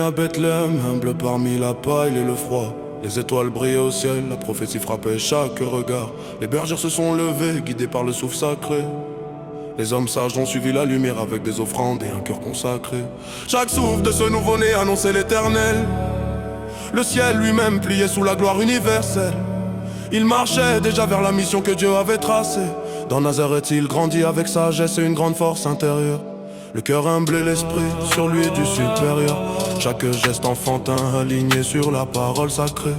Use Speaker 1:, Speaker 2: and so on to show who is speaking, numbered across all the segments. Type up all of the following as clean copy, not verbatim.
Speaker 1: à Bethléem, humble parmi la paille et le froid. Les étoiles brillaient au ciel, la prophétie frappait chaque regard. Les bergères se sont levées, guidées par le souffle sacré. Les hommes sages ont suivi la lumière avec des offrandes et un cœur consacré. Chaque souffle de ce nouveau-né annonçait l'éternel. Le ciel lui-même pliait sous la gloire universelle. Il marchait déjà vers la mission que Dieu avait tracée. Dans Nazareth il grandit avec sagesse et une grande force intérieure. Le cœur humble et l'esprit sur lui du supérieur. Chaque geste enfantin aligné sur la parole sacrée.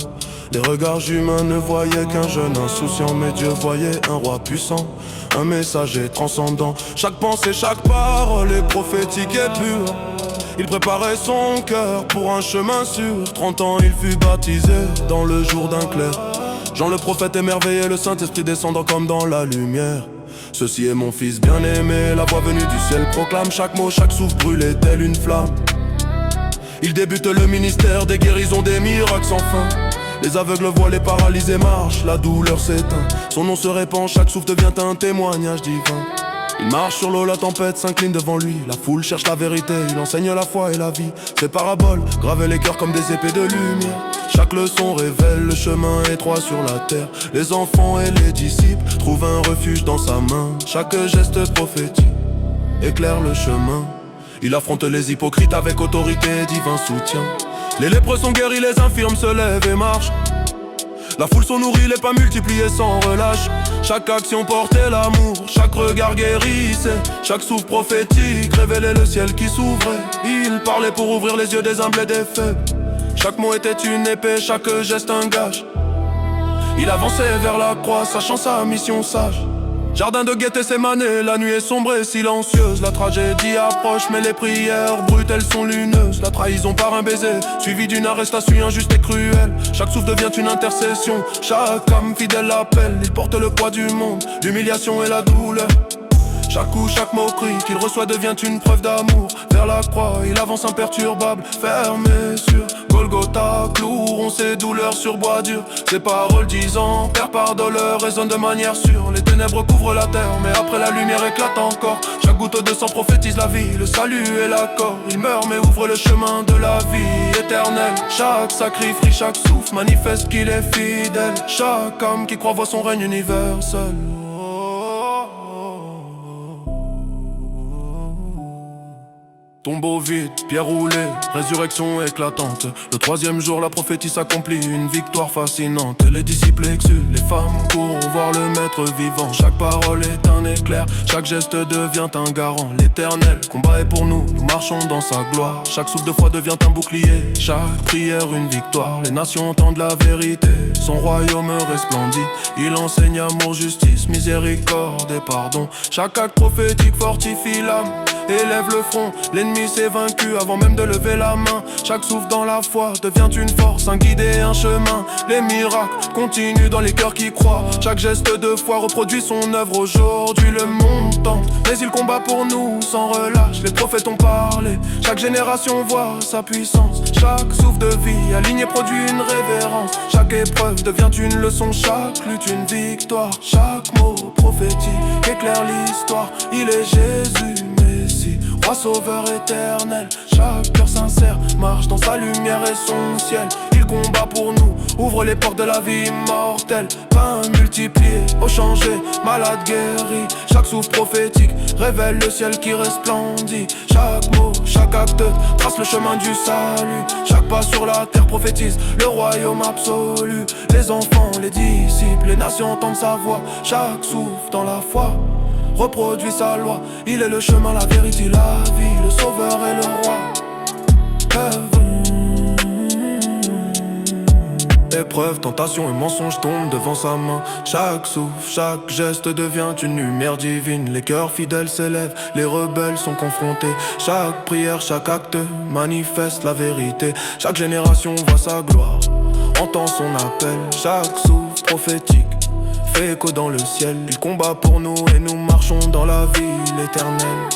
Speaker 1: Les regards humains ne voyaient qu'un jeune insouciant, mais Dieu voyait un roi puissant, un messager transcendant. Chaque pensée, chaque parole est prophétique et pure. Il préparait son cœur pour un chemin sûr. 30 ans il fut baptisé dans le jour d'un clair. Jean le prophète émerveillé, le Saint-Esprit descendant comme dans la lumière. Ceci est mon fils bien-aimé, la voix venue du ciel proclame. Chaque mot, chaque souffle brûlait tel une flamme. Il débute le ministère des guérisons, des miracles sans fin. Les aveugles voient, les paralysés marchent, la douleur s'éteint. Son nom se répand, chaque souffle devient un témoignage divin. Il marche sur l'eau, la tempête s'incline devant lui. La foule cherche la vérité, il enseigne la foi et la vie. Ses paraboles gravent les cœurs comme des épées de lumière. Chaque leçon révèle le chemin étroit sur la terre. Les enfants et les disciples trouvent un refuge dans sa main. Chaque geste prophétique éclaire le chemin. Il affronte les hypocrites avec autorité et divin soutien. Les lépreux sont guéris, les infirmes se lèvent et marchent. La foule sont nourrie, les pas multipliés sans relâche. Chaque action portait l'amour, chaque regard guérissait. Chaque souffle prophétique révélait le ciel qui s'ouvrait. Il parlait pour ouvrir les yeux des humbles et des faibles. Chaque mot était une épée, chaque geste un gage. Il avançait vers la croix, sachant sa mission sage. Jardin de gaieté s'émanait, la nuit est sombre et silencieuse. La tragédie approche mais les prières brutes elles sont lumineuses. La trahison par un baiser, suivi d'une arrestation injuste et cruelle. Chaque souffle devient une intercession, chaque âme fidèle l'appelle. Il porte le poids du monde, l'humiliation et la douleur. Chaque coup, chaque moquerie qu'il reçoit devient une preuve d'amour. Vers la croix, il avance imperturbable, fermé sur Golgotha. Cloueront ses douleurs sur bois dur. Ses paroles disant, Père pardonne-leur, résonnent de manière sûre. Les ténèbres couvrent la terre, mais après la lumière éclate encore. Chaque goutte de sang prophétise la vie, le salut et l'accord. Il meurt mais ouvre le chemin de la vie éternelle. Chaque sacrifice, chaque souffle manifeste qu'il est fidèle. Chaque âme qui croit voit son règne universel. Tombeau vide, pierre roulée, résurrection éclatante. Le troisième jour, la prophétie s'accomplit, une victoire fascinante. Les disciples exultent, les femmes courent voir le maître vivant. Chaque parole est un éclair, chaque geste devient un garant. L'éternel combat est pour nous, nous marchons dans sa gloire. Chaque souffle de foi devient un bouclier, chaque prière une victoire. Les nations entendent la vérité, son royaume resplendit. Il enseigne amour, justice, miséricorde et pardon. Chaque acte prophétique fortifie l'âme, élève le front, l'ennemi s'est vaincu avant même de lever la main. Chaque souffle dans la foi devient une force, un guide et un chemin. Les miracles continuent dans les cœurs qui croient. Chaque geste de foi reproduit son œuvre. Aujourd'hui le monde tente, mais il combat pour nous sans relâche. Les prophètes ont parlé, chaque génération voit sa puissance. Chaque souffle de vie aligné produit une révérence. Chaque épreuve devient une leçon, chaque lutte une victoire. Chaque mot prophétique éclaire l'histoire. Il est Jésus, roi sauveur éternel. Chaque cœur sincère marche dans sa lumière et son ciel. Il combat pour nous, ouvre les portes de la vie immortelle. Pain multiplié, eau changée, malade guéri. Chaque souffle prophétique révèle le ciel qui resplendit. Chaque mot, chaque acte trace le chemin du salut. Chaque pas sur la terre prophétise le royaume absolu. Les enfants, les disciples, les nations entendent sa voix. Chaque souffle dans la foi reproduit sa loi. Il est le chemin, la vérité, la vie, le sauveur et le roi. Épreuve, tentation et mensonge tombent devant sa main. Chaque souffle, chaque geste devient une lumière divine. Les cœurs fidèles s'élèvent, les rebelles sont confrontés. Chaque prière, chaque acte manifeste la vérité. Chaque génération voit sa gloire, entend son appel. Chaque souffle prophétique fait écho dans le ciel. Il combat pour nous et nous marchons dans la ville éternelle.